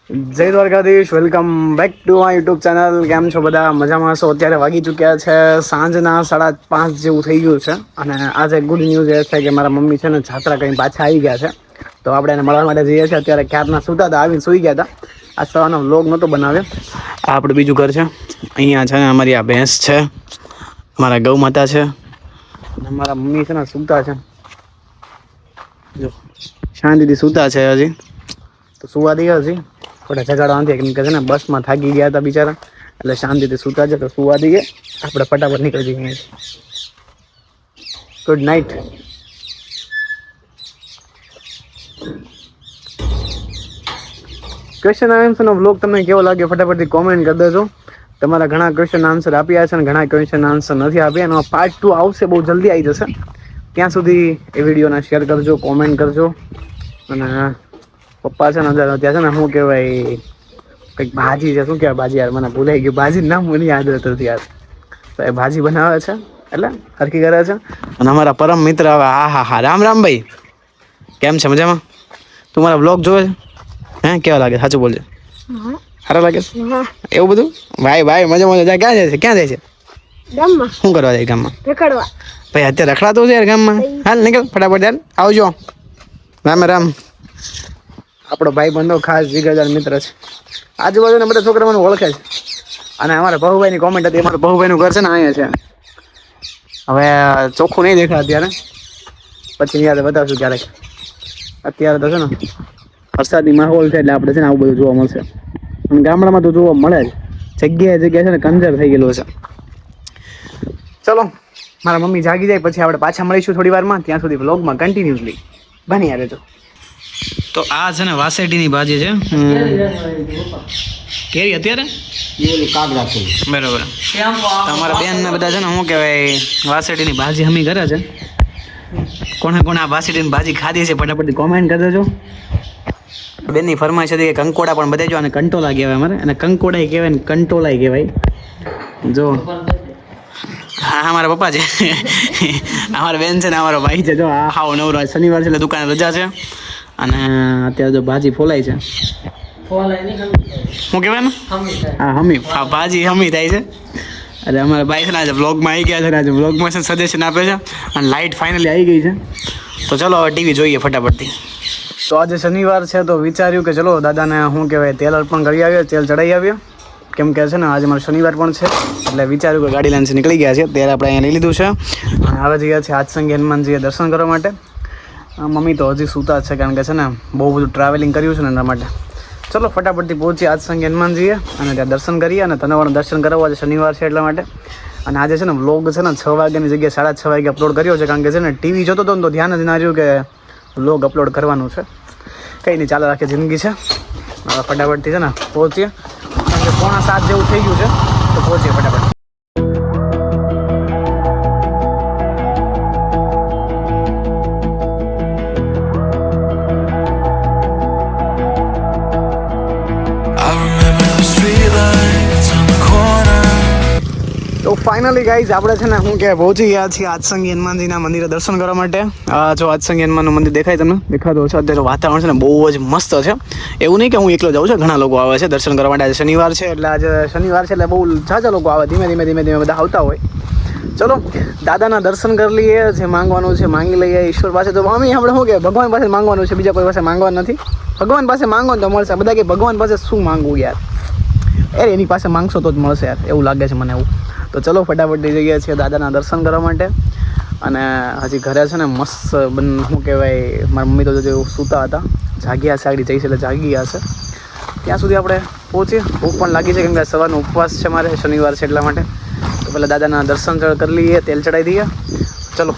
જય Dwarkadhish, welcome back to my YouTube channel. કેમ છો બધા? મજામાં હશો? અત્યારે વાગી ચૂક્યા છે સાંજના 5:30 જેવું થઈ ગયું છે. અને આજે ગુડ ન્યૂઝ એ છે કે મારા મમ્મી છે ને જાત્રા કરીને પાછા આવી ગયા છે. તો આપણે એને મળવા માટે જઈએ છીએ. અત્યારે ક્યારના સૂતા હતા, આવીને સૂઈ ગયા હતા. આ સવારનો વ્લોગ નહોતો બનાવ્યો. આ આપણું બીજું ઘર છે. અહીંયા છે ને અમારી આ ભેંસ છે, મારા ગૌ માતા છે, અને મારા મમ્મી છે ને સૂતા છે. જો શાંતિથી સૂતા છે હજી તો સુવા દઈએ હજી થોડા ઝઘડા નથી કેમ કે છે ને બસમાં થાકી ગયા હતા બિચારા, એટલે શાંતિથી સૂતા છે તો સુવા દઈએ. આપણે ફટાફટ નીકળી જઈએ. Good night. ક્વેશ્ચન આન્સરનો વ્લોગ તમને કેવો લાગ્યો ફટાફટથી કોમેન્ટ કરી દેજો. તમારા ઘણા ક્વેશ્ચન આન્સર આપ્યા છે અને ઘણા ક્વેશ્ચન આન્સર નથી આપ્યા. એનો પાર્ટ 2 આવશે, બહુ જલ્દી આવી જશે. ત્યાં સુધી એ વિડીયોને શેર કરજો, કોમેન્ટ કરજો. અને પપ્પા છે ને ત્યાં છે ને શું કહેવાય, કંઈક ભાજી છે, શું કહેવાય ભાજી, યાર મને ભૂલાઈ ગયું. ભાજી નામ મને યાદ રહેતું હતું યાર. તો એ ભાજી બનાવે છે એટલે હરખી કરે છે. અને અમારા પરમ મિત્ર હવે હા રામ રામ ભાઈ, કેમ છે? મજામાં? તું મારા વ્લોગ જોવે છે? કેવા લાગે? સાચું બોલજે. સારા લાગે છે? એવું બધું ભાઈ મજા જાય. ક્યાં જાય છે? ગામમાં. શું કરવા જાય ગામમાં? રખડવા. ભાઈ અત્યારે રખડાતું છે યાર ગામમાં. હાલ નીકળ ફટાફટ યાર, આવજો. રામ રામ. આપણો ભાઈ બંધો ખાસ જીગરદાર મિત્ર છે. આજુબાજુના બધા છોકરા મને ઓળખે છે. અને અમારા બહુભાઈની કોમેન્ટ હતી, અમારા બહુભાઈનું ઘર છે ને અહીંયા છે. હવે ચોખ્ખું નહીં દેખાય અત્યારે, પછી યાદ બતાવશું ક્યારેક. અત્યારે તો છે ને વરસાદની માહોલ છે એટલે આપણે છે ને આવું બધું જોવા મળશે. અને ગામડામાં તો જોવા મળે જ, જગ્યાએ છે ને કંજર થઈ ગયેલું છે. ચલો મારા મમ્મી જાગી જાય પછી આપણે પાછા મળીશું થોડી વારમાં. ત્યાં સુધી વ્લોગમાં કન્ટિન્યુઅસલી બની આવે. તો આ છે ને વાસેટીની ભાજી છે. કેરી અત્યારે બરાબર. તમારા બેન ને બધા છે ને શું કહેવાય વાસેટીની ભાજી હમી કરે છે. કોણે આ વાસેટીની ભાજી ખાધી છે ફટાફટ કોમેન્ટ કરી દેજો. બેનની ફરમાઈશ હતી કે કંકોડા પણ બતાવજો. અને કંટોલા કહેવાય અમારે, અને કંકોડા કહેવાય ને કંટોલા કહેવાય. જો હા મારા પપ્પા છે, અમારા બેન છે ને અમારો ભાઈ છે. જો આ હાવ નવરો, શનિવાર છે એટલે દુકાને રજા છે. અને અત્યારે જો ભાજી ફોલાય છે. શું કહેવાય ને? હા હમી, ભાજી હમી થાય છે. એટલે અમારા ભાઈ છે ને આજે વ્લોગમાં આવી ગયા છે. આજે વ્લોગમાં છે સજેશન આપે છે. અને લાઇટ ફાઇનલી આવી ગઈ છે. તો ચલો હવે ટીવી જોઈએ ફટાફટથી. તો આજે શનિવાર છે તો વિચાર્યું કે ચલો દાદાને શું કહેવાય તેલ અર્પણ કરી આવ્યો, તેલ ચડાવી આવ્યો. કેમ કે છે ને આજે મારો શનિવાર પણ છે એટલે વિચાર્યું કે ગાડી લઈને નીકળી ગયા છે. ત્યારે આપણે અહીંયા લઈ લીધું છે. અને હવે જઈએ છીએ આદસંગી હનુમાનજીએ દર્શન કરવા માટે. મમ્મી તો હજી સૂતા છે કારણ કે છે ને બહુ બધું ટ્રાવેલિંગ કર્યું છે ને એના માટે. ચલો ફટાફટથી પહોંચીએ આદસંગી હનુમાનજીએ અને ત્યાં દર્શન કરીએ. અને તને પણ દર્શન કરાવવા આજે શનિવાર છે એટલા માટે. અને આજે છે ને વ્લોગ છે ને 6 વાગ્યાની જગ્યાએ 6:30 વાગે અપલોડ કર્યો છે. કારણ કે છે ને ટીવી જોતો હતો ને તો ધ્યાન જ ના રહ્યું કે વ્લોગ અપલોડ કરવાનું છે. કંઈ નહીં, ચાલે રાખે જિંદગી છે. ફટાફટથી છે ને પહોંચીએ. કારણ કે 6:45 જેવું થઈ ગયું છે તો પહોંચીએ ફટાફટ. તો ફાઇનલી ગાઈઝ આપણે છે ને શું કે પહોંચી ગયા છીએ આદસંગી હનુમાનજીના મંદિરે દર્શન કરવા માટે. જો આદસંગી હનુમાનનું મંદિર દેખાય તમને? દેખાતો છે. અત્યારે વાતાવરણ છે ને બહુ જ મસ્ત છે. એવું નહીં કે હું એકલો જાઉં છું, ઘણા લોકો આવે છે દર્શન કરવા માટે. આજે શનિવાર છે એટલે બહુ ઝાઝા લોકો આવે. ધીમે ધીમે બધા આવતા હોય. ચલો દાદાના દર્શન કરી લઈએ. જે માંગવાનું છે માંગી લઈએ ઈશ્વર પાસે. તો મમ્મી આપણે શું કે ભગવાન પાસે માંગવાનું છે, બીજા કોઈ પાસે માંગવાનું નથી. ભગવાન પાસે માંગો તો મળશે. બધા કે ભગવાન પાસે શું માંગવું યાર, એની પાસે માંગશો તો જ મળશે યાર, એવું લાગે છે મને એવું. તો ચલો ફટાફટ થઈ જઈએ છીએ દાદાના દર્શન કરવા માટે. અને હજી ઘરે છે ને મસ્ત શું કહેવાય મારા મમ્મી તો જો સૂતા હતા, જાગ્યા છે, આગળ જઈશ એટલે જાગી ગયા છે. ત્યાં સુધી આપણે પહોંચીએ. ભૂખ પણ લાગી છે કેમ કે સવારનો ઉપવાસ છે મારે, શનિવાર છે એટલા માટે. તો પહેલાં દાદાના દર્શન કરી લઈએ, તેલ ચડાવી દઈએ. ચલો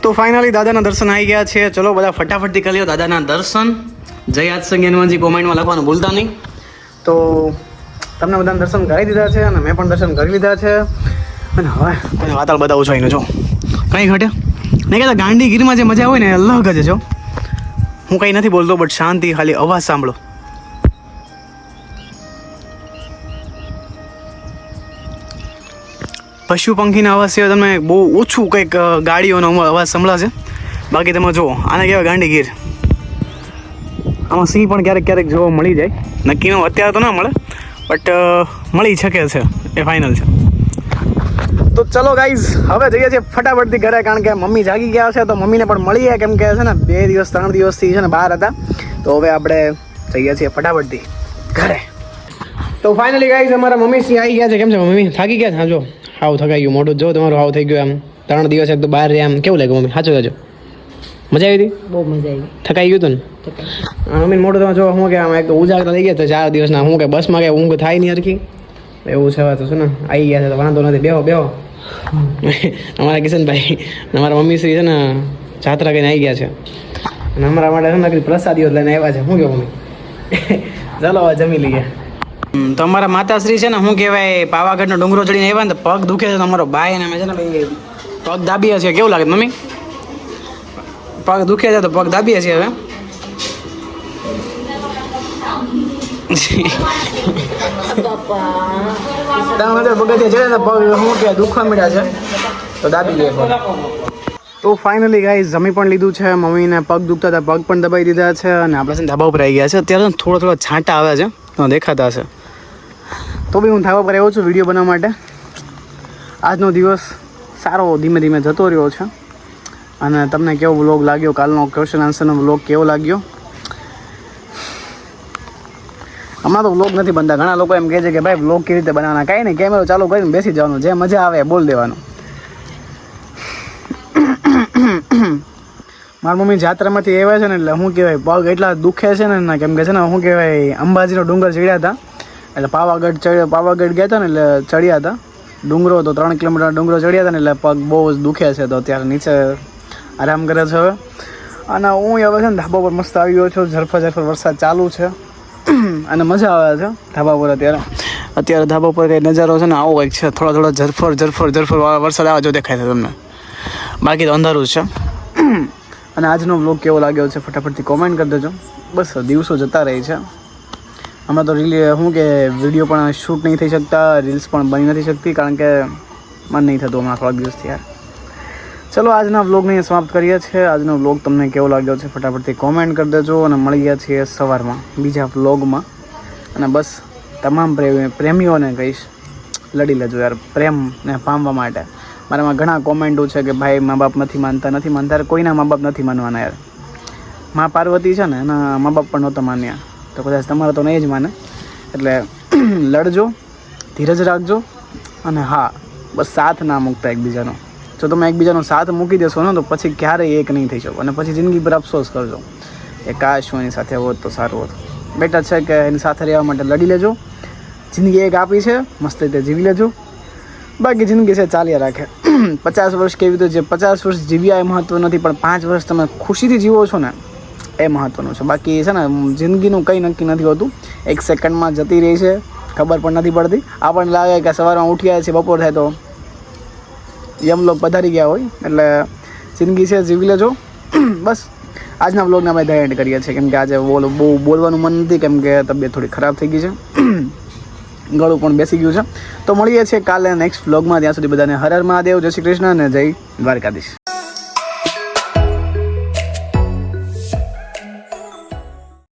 તો ફાઇનલી દાદાના દર્શન આવી ગયા છે. ચલો બધા ફટાફટથી કરી લો દાદાના દર્શન. જય આદસંગી હનુમાનજી કોમેન્ટમાં લખવાનું ભૂલતા નહીં. તો તમને બધાને દર્શન કરાવી દીધા છે અને મેં પણ દર્શન કરી લીધા છે. અને હવે મને વાતાવરણ બતાવું છું અહીંનું. જો કંઈ ઘટે નહીં કહેતા, ગાંડીગીરમાં જે મજા હોય ને અલગ જ છે. હું કંઈ નથી બોલતો બટ શાંતિ, ખાલી અવાજ સાંભળો. પશુ પંખીના અવાજ સિવાય તમને બહુ ઓછું કંઈક ગાડીઓનો અવાજ સંભળાશે. બાકી તમે જુઓ આને કહેવાય ગાંડીગીર. આમાં સિંહ પણ ક્યારેક ક્યારેક જોવા મળી જાય. નક્કીનો અત્યારે તો ના મળે, બટ મળી શકે છે, એ ફાઇનલ છે. તો ચલો ગાઈઝ, હવે જઈએ છીએ ફટાફટથી ઘરે, કારણ કે મમ્મી જાગી ગયા છે. તો મમ્મીને પણ મળીએ, કેમ કે છે ને 2 દિવસ 3 દિવસથી છે ને બહાર હતા. તો હવે આપણે જઈએ છીએ ફટાફટથી ઘરે. તો ફાઇનલી ગાઈઝ અમારા મમ્મી સિંહ આવી ગયા છે. કેમ છે મમ્મી, થાકી ગયા છે? હા જો હાવ થકાઈ ગયું, મોઢું જો તમારું હાવ થઈ ગયું. આમ 3 દિવસ એક તો બહાર રહ્યા, આમ કેવું લાગ્યું મમ્મી? સાચું કહેજો. મજા આવી હતી? બહુ મજા આવી. થકાઈ ગયું હતું ને? મમ્મી મોઢું તમે જો, શું કે આમ એક તો ઉજાગરા થઈ ગયા તો 4 દિવસના. શું કે બસમાં કે ઊંઘ થાય નહીં હરખી, એવું છે. તો શું ને આવી ગયા છે તો વાંધો નથી. બેહો બેહો. અમારા કિશનભાઈ, અમારા મમ્મી શ્રી છે ને જાત્રા કરીને આવી ગયા છે, અને અમારા માટે છે ને પ્રસાદીઓ લઈને આવ્યા છે. શું કહો મમ્મી? ચાલો હવે જમી લઈએ. તો અમારા માતાશ્રી છે ને શું કહેવાય, પાવાગઢનો ડુંગરો ચડીને આવ્યા ને તો પગ દુખે છે. તો અમારો ભાઈ અને અમે છે ને ભાઈ પગ દાબીએ છીએ. કેવું લાગે મમ્મી? પગ દુખે છે તો પગ દાબીએ છીએ હવે. પગથિયા છે ને પગ શું કે દુખવા મળ્યા છે તો દાબી લઈએ પગ. તો ફાઇનલી ગાઈઝ જમી પણ લીધું છે. મમ્મીને પગ દુખતા હતા, પગ પણ દબાઈ દીધા છે, અને આપણે છે ને ધાબા ઉપર આવી ગયા છે. અત્યારે થોડા છાંટા આવે છે તો દેખાતા હશે. તો બી હું ધાબા પર આવ્યો છું વિડીયો બનાવવા માટે. આજનો દિવસ સારો ધીમે ધીમે જતો રહ્યો છે. અને તમને કેવો વ્લોગ લાગ્યો? કાલનો ક્વેશ્ચન આન્સરનો વ્લોગ કેવો લાગ્યો? હમણાં તો વ્લોગ નથી બનતા. ઘણા લોકો એમ કહે છે કે ભાઈ વ્લોગ કેવી રીતે બનાવવાના? કાંઈ નહીં, કેમેરો ચાલુ કરીને બેસી જવાનું, જે મજા આવે બોલ દેવાનું. મારી મમ્મી જાત્રામાંથી આવ્યા છે ને એટલે શું કહેવાય પગ એટલા દુખે છે ને, કેમ કે છે ને શું કહેવાય અંબાજીનો ડુંગર ચડ્યા હતા. એટલે પાવાગઢ ગયા હતા ને એટલે ચડ્યા હતા ડુંગરો. તો 3 કિલોમીટર ડુંગરો ચડ્યા હતા ને એટલે પગ બહુ જ દુખે છે. તો અત્યારે નીચે આરામ કરે છે હવે. અને હું હવે છે ને ધાબા પર મસ્ત આવી ગયો છું. ઝરફર વરસાદ ચાલુ છે અને મજા આવે છે ધાબા પર. અત્યારે ધાબા પર કંઈ નજારો છે ને આવો કંઈક છે. થોડા ઝરફર વરસાદ આવે જો દેખાય છે તમને. બાકી તો અંધારું જ છે. અને આજનો વ્લોગ કેવો લાગ્યો છે ફટાફટથી કોમેન્ટ કરી દેજો. બસ દિવસો જતા રહે છે. હમણાં તો શું કે વિડીયો પણ શૂટ નહીં થઈ શકતા, રીલ્સ પણ બની નથી શકતી, કારણ કે મન નહીં થતું હમણાં થોડા દિવસથી યાર. ચલો આજના વ્લોગને સમાપ્ત કરીએ છીએ. આજનો વ્લોગ તમને કેવો લાગ્યો છે ફટાફટથી કોમેન્ટ કરી દેજો. અને મળી ગયા છીએ સવારમાં બીજા વ્લોગમાં. અને બસ તમામ પ્રેમીઓને કહીશ, લડી લેજો યાર પ્રેમને પામવા માટે. મારામાં ઘણા કોમેન્ટો છે કે ભાઈ મા બાપ નથી માનતા. કોઈના મા બાપ નથી માનવાના યાર. મા પાર્વતી છે ને એના મા બાપ પણ નહોતા માન્યા, તો કદાચ તમારે તો નહીં જ માને. એટલે લડજો, ધીરજ રાખજો, અને હા બસ સાથ ના મૂકતા એકબીજાનો. જો તમે એકબીજાનો સાથ મૂકી દેશો ને તો પછી ક્યારેય એક નહીં થઈ શકો, અને પછી જિંદગી પર અફસોસ કરજો કે કાશ હું એની સાથે હોત તો સારું હતું. બેટર છે કે એની સાથે રહેવા માટે લડી લેજો. જિંદગી એક આપી છે, મસ્ત રીતે જીવી લેજો. બાકી જિંદગી છે ચાલ્યા રાખે. 50 વર્ષ કેવી રીતે જે 50 વર્ષ જીવ્યા એ મહત્વ નથી, પણ 5 વર્ષ તમે ખુશીથી જીવો છો ને એ મહત્વનું છે. બાકી છે ને જિંદગીનું કંઈ નક્કી નથી હોતું. 1 સેકન્ડમાં જતી રહી છે, ખબર પણ નથી પડતી. આપણને લાગે કે સવારમાં ઉઠ્યા છે, બપોર થાય તો યમલોક પધારી ગયા હોય. એટલે જિંદગી છે જીવી લેજો. બસ આજના વ્લોગને આપણે એન્ડ કરીએ છીએ, કેમ કે આજે બહુ બોલવાનું મન નથી, કેમ કે તબિયત થોડી ખરાબ થઈ ગઈ છે, ગળું પણ બેસી ગયું છે. તો મળીએ છીએ કાલે નેક્સ્ટ વ્લોગમાં. ત્યાં સુધી બધાને હર હર મહાદેવ, જય શ્રી કૃષ્ણ અને જય દ્વારકાધીશ.